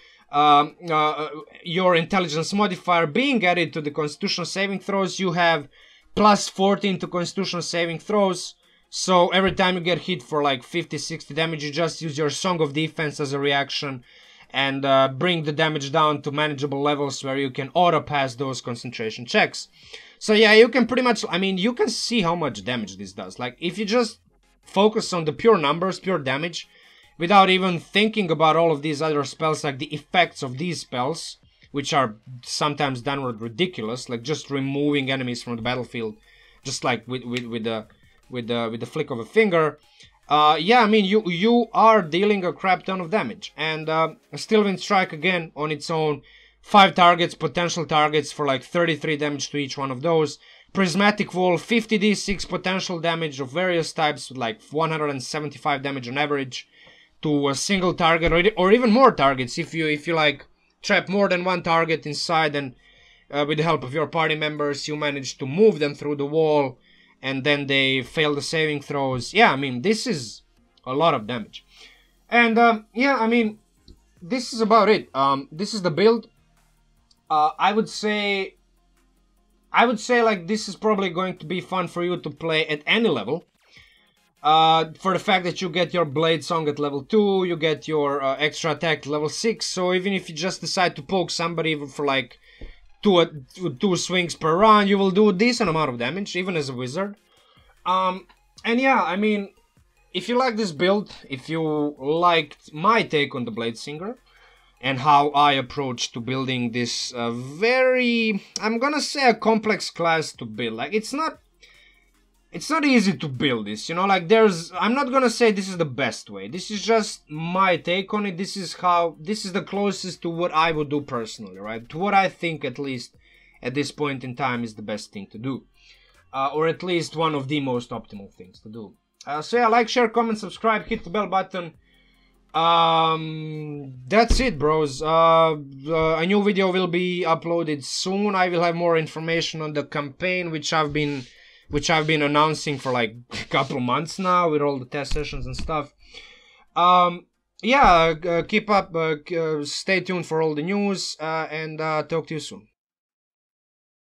your Intelligence modifier being added to the Constitution saving throws, you have +14 to Constitution saving throws. So every time you get hit for like 50-60 damage, you just use your Song of Defense as a reaction and bring the damage down to manageable levels where you can auto pass those concentration checks. So yeah, you can pretty much, I mean, you can see how much damage this does. Like if you just focus on the pure numbers, pure damage, without even thinking about all of these other spells, like the effects of these spells, which are sometimes downward ridiculous, like just removing enemies from the battlefield, just like with the flick of a finger. Yeah, I mean, you are dealing a crap ton of damage. And Stillwind Strike, again, on its own, 5 targets, potential targets for like 33 damage to each one of those. Prismatic Wall, 50d6 potential damage of various types, with like 175 damage on average to a single target, or even more targets if you like trap more than one target inside, and with the help of your party members you manage to move them through the wall and then they fail the saving throws. Yeah, I mean, this is a lot of damage. And yeah, I mean, this is about it. This is the build. I would say like this is probably going to be fun for you to play at any level. For the fact that you get your Blade Song at level 2, you get your extra attack at level 6, so even if you just decide to poke somebody for like two swings per round, you will do a decent amount of damage, even as a wizard. And yeah, I mean, if you like this build, if you liked my take on the Bladesinger, and how I approach to building this very, I'm gonna say, a complex class to build. Like, it's not easy to build this, you know, like I'm not gonna say this is the best way. This is just my take on it. This is the closest to what I would do personally, right? To what I think, at least at this point in time, is the best thing to do. Or at least one of the most optimal things to do. So yeah, like, share, comment, subscribe, hit the bell button. That's it, bros. A new video will be uploaded soon. I will have more information on the campaign, which I've been announcing for like a couple months now, with all the test sessions and stuff. Yeah, keep up, stay tuned for all the news, and talk to you soon.